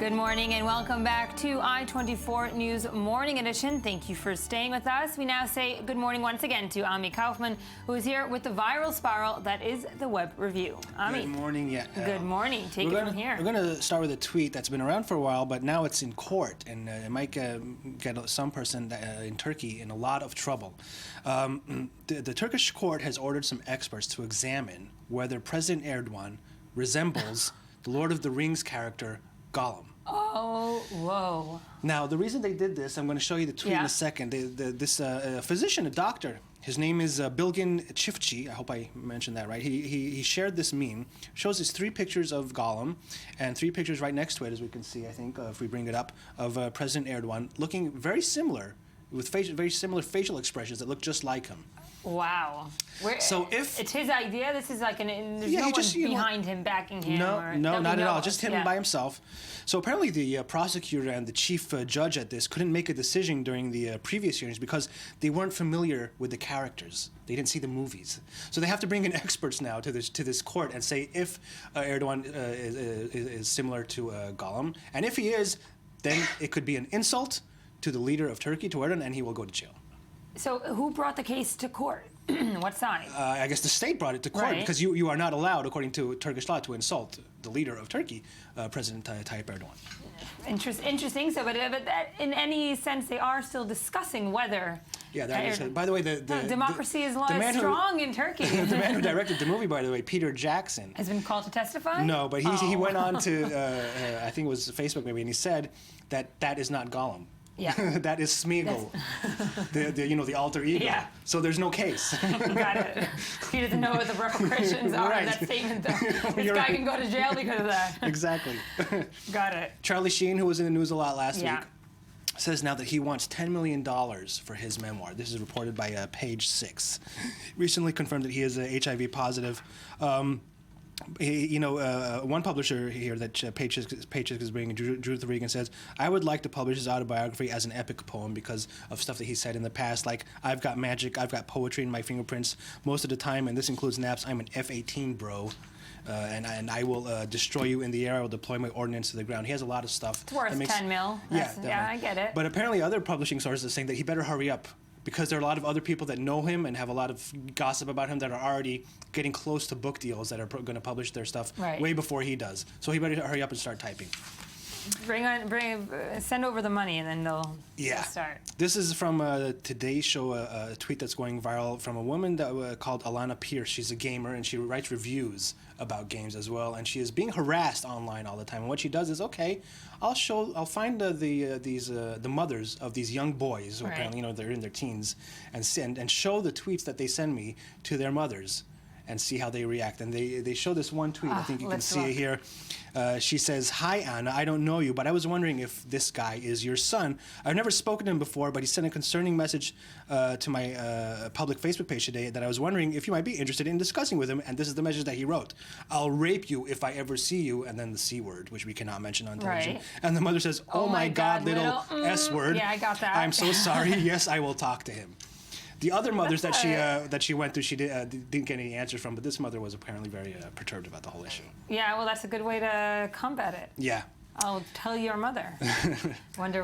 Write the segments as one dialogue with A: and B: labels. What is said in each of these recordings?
A: Good morning and welcome back to I-24 News Morning Edition. Thank you for staying with us. We now say good morning once again to Ami Kaufman, who is here with the viral spiral that is the web review. Ami.
B: Good morning. Yeah.
A: Good morning. Take it from here.
B: We're going to start with a tweet that's been around for a while, but now it's in court, and it might get some person in Turkey in a lot of trouble. The Turkish court has ordered some experts to examine whether President Erdogan resembles the Lord of the Rings character Gollum.
A: Oh, whoa.
B: Now, the reason they did this, I'm going to show you the tweet in a second. This physician, a doctor, his name is Bilgin Çiftçi. I hope I mentioned that right. He shared this meme. Shows us 3 pictures of Gollum and 3 pictures right next to it, as we can see, I think, if we bring it up, of President Erdogan, looking very similar, with very similar facial expressions that look just like him.
A: Wow.
B: So if
A: it's his idea, this is like there's no one behind him backing him.
B: No, not at all. Just him by himself. So apparently the prosecutor and the chief judge at this couldn't make a decision during the previous hearings because they weren't familiar with the characters. They didn't see the movies. So they have to bring in experts now to this court and say if Erdogan is similar to Gollum, and if he is, then it could be an insult to the leader of Turkey, to Erdogan, and he will go to jail.
A: So who brought the case to court? What side?
B: I guess the state brought it to court because you are not allowed, according to Turkish law, to insult the leader of Turkey, President Tayyip Erdogan.
A: Interesting. So, but that, in any sense, they are still discussing whether.
B: Yeah, that is. By the way,
A: democracy is strong in Turkey.
B: The man who directed the movie, by the way, Peter Jackson,
A: has been called to testify.
B: No, but he went on to I think it was Facebook maybe, and he said that is not Gollum.
A: Yeah.
B: That is Smeagol, the alter ego. Yeah. So there's no case.
A: Got it. He doesn't know what the repercussions are of that statement, though. This guy can go to jail because of that.
B: Exactly.
A: Got it.
B: Charlie Sheen, who was in the news a lot last week, says now that he wants $10 million for his memoir. This is reported by Page 6. Recently confirmed that he is HIV positive. One publisher here that Page 6 is bringing, Drew Regan, says, I would like to publish his autobiography as an epic poem because of stuff that he said in the past, like, I've got magic, I've got poetry in my fingerprints most of the time, and this includes naps. I'm an F-18, bro. And I will destroy you in the air. I will deploy my ordnance to the ground. He has a lot of stuff.
A: It's worth 10 mil. Yeah, I get it.
B: But apparently other publishing sources are saying that he better hurry up, because there are a lot of other people that know him and have a lot of gossip about him that are already getting close to book deals that are going to publish their stuff way before he does. So he better hurry up and start typing.
A: Send over the money and then they'll start.
B: This is from Today's Show, a tweet that's going viral from a woman that called Alana Pierce. She's a gamer and she writes reviews about games as well, and she is being harassed online all the time. And what she does is, I'll find the mothers of these young boys who apparently they're in their teens, and show the tweets that they send me to their mothers and see how they react. And they show this one tweet. I think you can see it here. She says, "Hi, Anna. I don't know you, but I was wondering if this guy is your son. I've never spoken to him before, but he sent a concerning message to my public Facebook page today that I was wondering if you might be interested in discussing with him. And this is the message that he wrote. I'll rape you if I ever see you," and then the C word, which we cannot mention on television.
A: Right.
B: And the mother says, "Oh my God, little S word.
A: Yeah, I got that.
B: I'm so sorry. Yes, I will talk to him." The other mothers that she went through, she didn't get any answers from, but this mother was apparently very perturbed about the whole issue.
A: Yeah, well, that's a good way to combat it.
B: Yeah.
A: I'll tell your mother. I wonder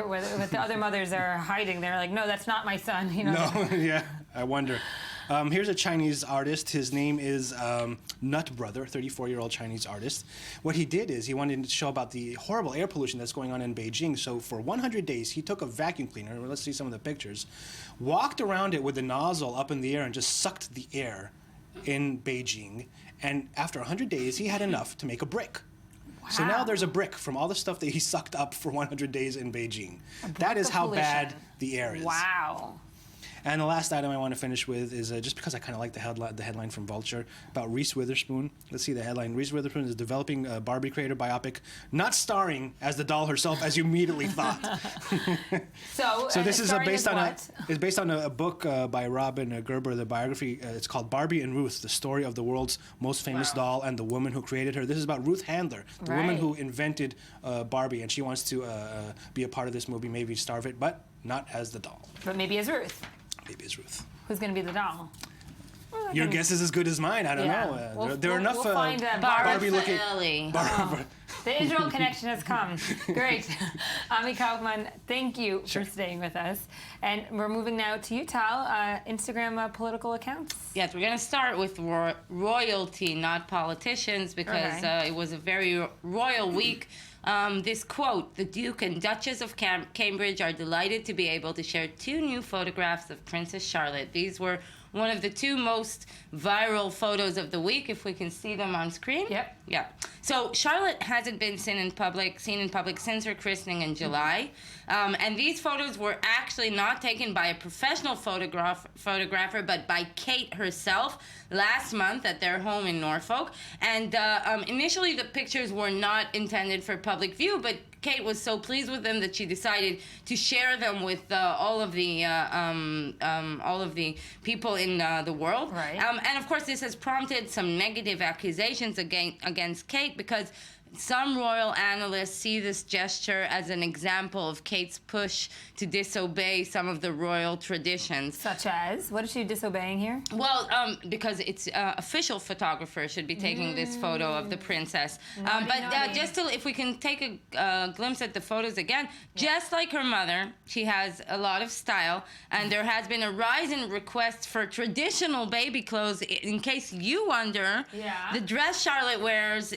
A: what the other mothers are hiding. They're like, no, that's not my son.
B: No, yeah, I wonder. Here's a Chinese artist. His name is Nut Brother, 34-year-old Chinese artist. What he did is he wanted to show about the horrible air pollution that's going on in Beijing. So for 100 days, he took a vacuum cleaner. Let's see some of the pictures. Walked around it with the nozzle up in the air and just sucked the air in Beijing. And after 100 days, he had enough to make a brick. Wow. So now there's a brick from all the stuff that he sucked up for 100 days in Beijing. That is how bad the air is.
A: Wow.
B: And the last item I want to finish with is just because I kind of like the headline from Vulture about Reese Witherspoon. Let's see the headline. Reese Witherspoon is developing a Barbie creator biopic, not starring as the doll herself, as you immediately thought. So this is based on a book by Robin Gerber, the biography. It's called Barbie and Ruth, the story of the world's most famous doll and the woman who created her. This is about Ruth Handler, the woman who invented Barbie, and she wants to be a part of this movie, maybe star of it, but not as the doll.
A: But maybe as Ruth.
B: Maybe it's Ruth.
A: Who's going to be the doll?
B: Your guess is as good as mine. I don't know. There are enough
A: we'll find
B: Barbie-looking.
A: The Israel connection has come. Great. Ami Kaufman, thank you for staying with us. And we're moving now to you, Tal, Instagram political accounts.
C: Yes, we're going to start with royalty, not politicians, because it was a very royal week. This quote, "The Duke and Duchess of Cambridge are delighted to be able to share 2 new photographs of Princess Charlotte." These were one of the 2 most viral photos of the week, if we can see them on screen.
A: Yep.
C: Yeah. So Charlotte hasn't been seen in public since her christening in July. And these photos were actually not taken by a professional photographer, but by Kate herself last month at their home in Norfolk. And initially the pictures were not intended for public view, but Kate was so pleased with them that she decided to share them with all of the people in the world.
A: Right.
C: And of course, this has prompted some negative accusations against Kate, because some royal analysts see this gesture as an example of Kate's push to disobey some of the royal traditions.
A: Such as? What is she disobeying here?
C: Well, because it's official photographer should be taking this photo of the princess. But just to, if we can take a glimpse at the photos again, just like her mother, she has a lot of style, and there has been a rise in requests for traditional baby clothes. In case you wonder, the dress Charlotte wears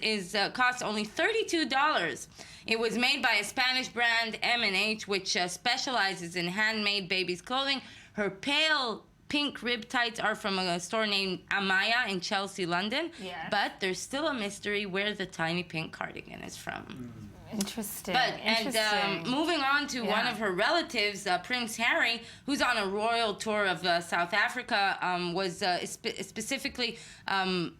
C: costs only $32. It was made by a Spanish brand, M&H, which specializes in handmade babies' clothing. Her pale pink rib tights are from a store named Amaya in Chelsea, London.
A: Yes.
C: But there's still a mystery where the tiny pink cardigan is from.
A: Interesting.
C: And moving on to one of her relatives, Prince Harry, who's on a royal tour of South Africa, was specifically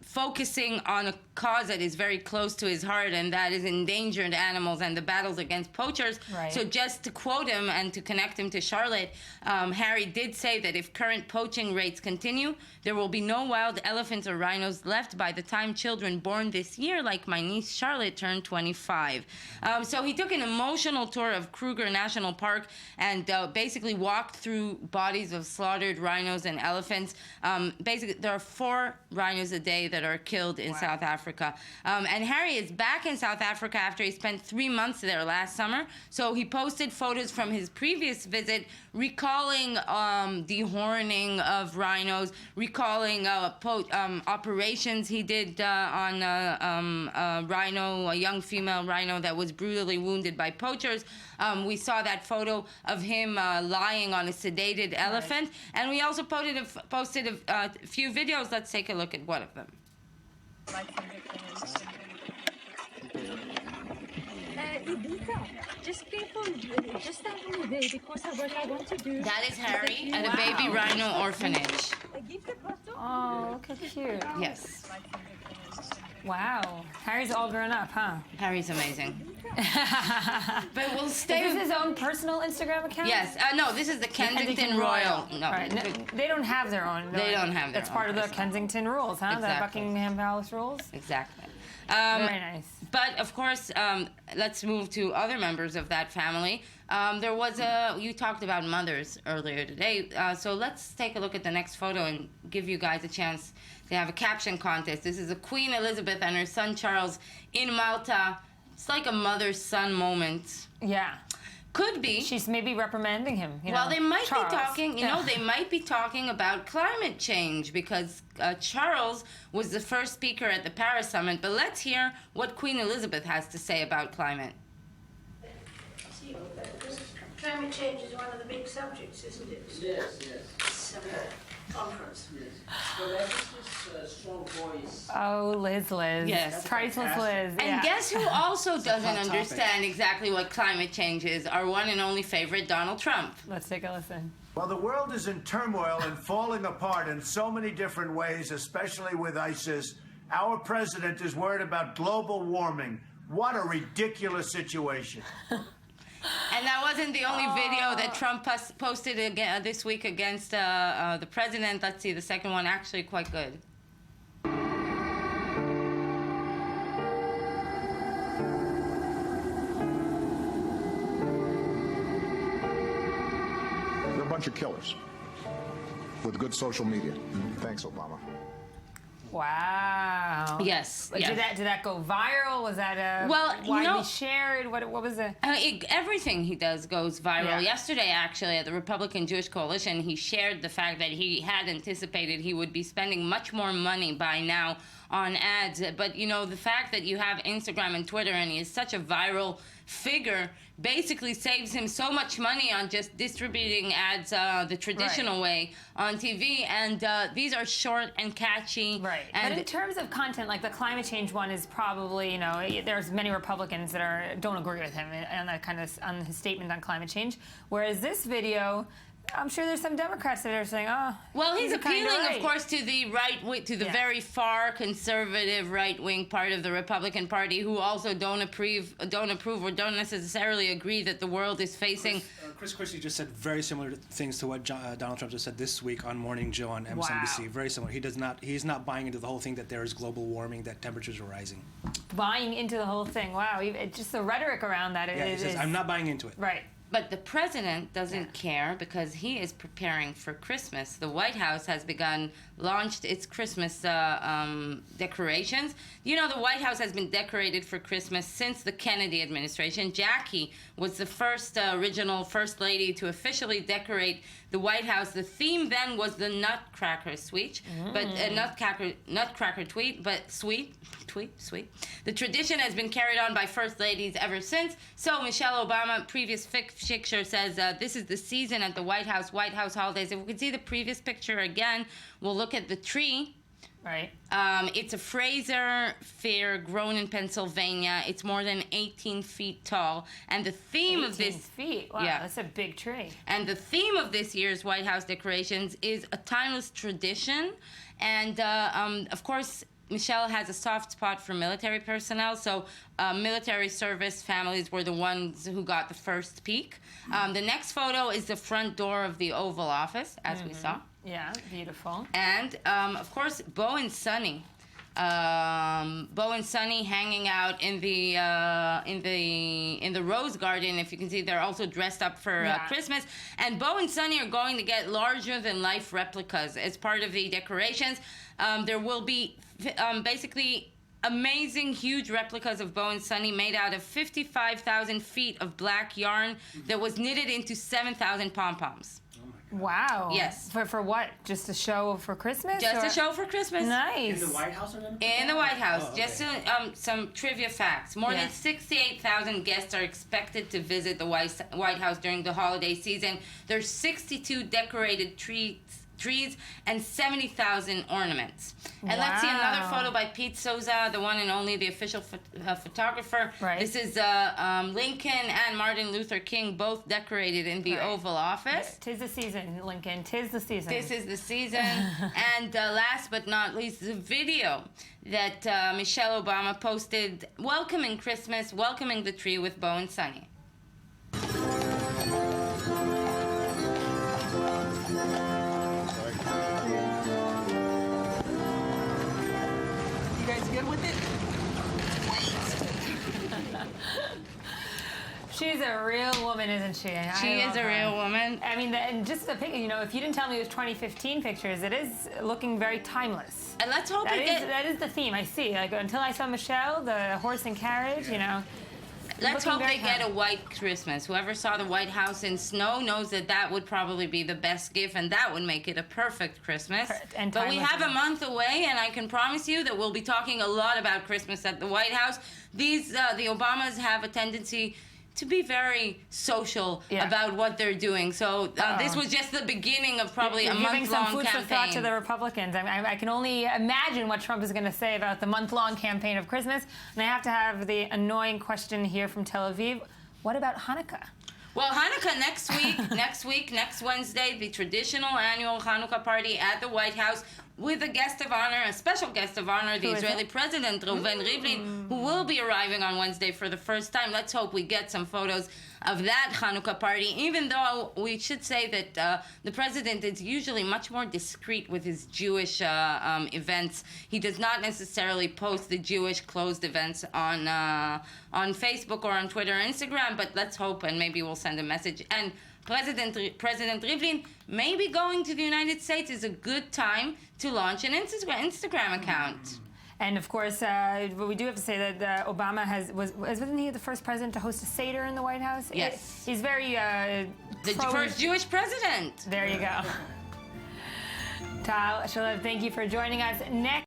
C: focusing on a cause that is very close to his heart, and that is endangered animals and the battles against poachers.
A: Right.
C: So just to quote him and to connect him to Charlotte, Harry did say that if current poaching rates continue, there will be no wild elephants or rhinos left by the time children born this year, like my niece Charlotte, turned 25. So he took an emotional tour of Kruger National Park and basically walked through bodies of slaughtered rhinos and elephants. Basically, there are 4 rhinos a day that are killed in South Africa. And Harry is back in South Africa after he spent 3 months there last summer. So he posted photos from his previous visit, recalling dehorning of rhinos, recalling operations he did on a young female rhino that was brutally wounded by poachers. We saw that photo of him lying on a sedated elephant. And we also posted a few videos. Let's take a look at one of them.
D: Just people, just stand on the day because of what I want to do.
C: That is Harry at a baby rhino orphanage.
A: Oh, look how cute.
C: Yes.
A: Wow. Harry's all grown up, huh?
C: Harry's amazing. But we'll stay.
A: Is this his own personal Instagram account?
C: Yes. No, this is the Kensington Royal. No.
A: Right. No, they don't have their own.
C: They don't have their
A: That's
C: own
A: part of the
C: personal.
A: Kensington rules, huh?
C: Exactly.
A: The Buckingham Palace rules?
C: Exactly.
A: Very nice.
C: But of course, let's move to other members of that family. There was you talked about mothers earlier today, so let's take a look at the next photo and give you guys a chance to have a caption contest. This is a Queen Elizabeth and her son Charles in Malta. It's like a mother-son moment.
A: Yeah.
C: Could be.
A: She's maybe reprimanding him.
C: Well, they might
A: Charles.
C: be talking, they might be talking about climate change, because Charles was the first speaker at the Paris summit. But let's hear what Queen Elizabeth has to say about climate.
E: Climate change is one of the big subjects, isn't it?
F: Yes.
E: It's conference.
F: Yes. But I think this strong voice.
A: Oh, Liz.
C: Yes.
A: Priceless Liz.
C: And
A: yeah.
C: guess who also doesn't
B: hot topic.
C: understand exactly what climate change is? Our one and only favorite, Donald Trump.
A: Let's take a listen.
G: Well, the world is in turmoil and falling apart in so many different ways, especially with ISIS. Our president is worried about global warming. What a ridiculous situation.
C: And that wasn't the only video that Trump posted again this week against the president. Let's see, the second one actually quite good.
H: They're a bunch of killers with good social media. Thanks, Obama.
A: Wow.
C: Yes.
A: Did that go viral? Was that widely shared? What was it?
C: Everything he does goes viral.
A: Yeah.
C: Yesterday, actually, at the Republican Jewish Coalition, he shared the fact that he had anticipated he would be spending much more money by now on ads. But, the fact that you have Instagram and Twitter and he is such a viral figure basically saves him so much money on just distributing ads the traditional way on TV. And these are short and catchy.
A: Right.
C: And
A: but in terms of content, like the climate change one is probably, there's many Republicans that don't agree with him on that on his statement on climate change. Whereas this video, I'm sure there's some Democrats that are saying, "Oh,
C: well, he's appealing,
A: right.
C: of course, to the the very far conservative right-wing part of the Republican Party, who also don't approve, or don't necessarily agree that the world is facing."
B: Chris Christie just said very similar things to what Donald Trump just said this week on Morning Joe on MSNBC.
A: Wow.
B: Very similar. He's not buying into the whole thing that there is global warming, that temperatures are rising.
A: Buying into the whole thing. Wow. Just the rhetoric around that.
B: He says, "I'm not buying into it."
A: Right.
C: But the president doesn't care because he is preparing for Christmas. The White House has launched its Christmas decorations. The White House has been decorated for Christmas since the Kennedy administration. Jackie was the first original First Lady to officially decorate the White House. The theme then was the Nutcracker Suite, but Nutcracker tweet, but sweet. The tradition has been carried on by First Ladies ever since. So Michelle Obama, previous picture, says this is the season at the White House holidays. If we could see the previous picture again, we'll look at the tree.
A: Right.
C: It's a Fraser fir grown in Pennsylvania. It's more than 18 feet tall. And the theme of this...
A: 18 feet? Wow, that's a big tree.
C: And the theme of this year's White House decorations is a timeless tradition. And, of course, Michelle has a soft spot for military personnel, so military service families were the ones who got the first peek. The next photo is the front door of the Oval Office, as we saw.
A: Yeah, beautiful.
C: And, of course, Bo and Sonny. Bo and Sonny hanging out in the Rose Garden. If you can see, they're also dressed up for Christmas. And Bo and Sonny are going to get larger-than-life replicas as part of the decorations. There will be basically amazing, huge replicas of Bo and Sonny made out of 55,000 feet of black yarn that was knitted into 7,000 pom-poms.
A: Wow.
C: Yes.
A: For what? Just a show for Christmas?
C: Just a show for Christmas.
A: Nice.
B: In the White House?
C: In the White House.
B: Oh, okay.
C: Just some trivia facts. More than 68,000 guests are expected to visit the White House during the holiday season. There's 62 decorated trees and 70,000 ornaments. And let's see another photo by Pete Souza, the one and only, the official photographer.
A: Right.
C: This is Lincoln and Martin Luther King, both decorated in the Oval Office.
A: Tis the season, Lincoln. Tis the season.
C: This is the season. And last but not least, the video that Michelle Obama posted welcoming Christmas, welcoming the tree with Bo and Sonny.
A: She's a real woman, isn't she?
C: She is a real woman.
A: I mean, and just the picture, if you didn't tell me it was 2015 pictures, it is looking very timeless.
C: And let's hope
A: that is the theme, I see. Like, until I saw Michelle, the horse and carriage,
C: Let's hope they get a white Christmas. Whoever saw the White House in snow knows that would probably be the best gift, and that would make it a perfect Christmas. But we have a month away, and I can promise you that we'll be talking a lot about Christmas at the White House. The Obamas have a tendency to be very social about what they're doing. So this was just the beginning of probably a month-long campaign.
A: Giving some food for thought to the Republicans. I can only imagine what Trump is going to say about the month-long campaign of Christmas. And I have to have the annoying question here from Tel Aviv. What about Hanukkah?
C: Well, Hanukkah next Wednesday, the traditional annual Hanukkah party at the White House with a special guest of honor, the Israeli President, Reuven Rivlin, who will be arriving on Wednesday for the first time. Let's hope we get some photos of that Hanukkah party, even though we should say that the president is usually much more discreet with his Jewish events. He does not necessarily post the Jewish closed events on Facebook or on Twitter or Instagram, but let's hope, and maybe we'll send a message. And President Rivlin, maybe going to the United States is a good time to launch an Instagram account.
A: And of course, we do have to say that Obama wasn't he the first president to host a Seder in the White House?
C: Yes.
A: He's very
C: The first Jewish president.
A: There you go. Tal Shalev, thank you for joining us. Next.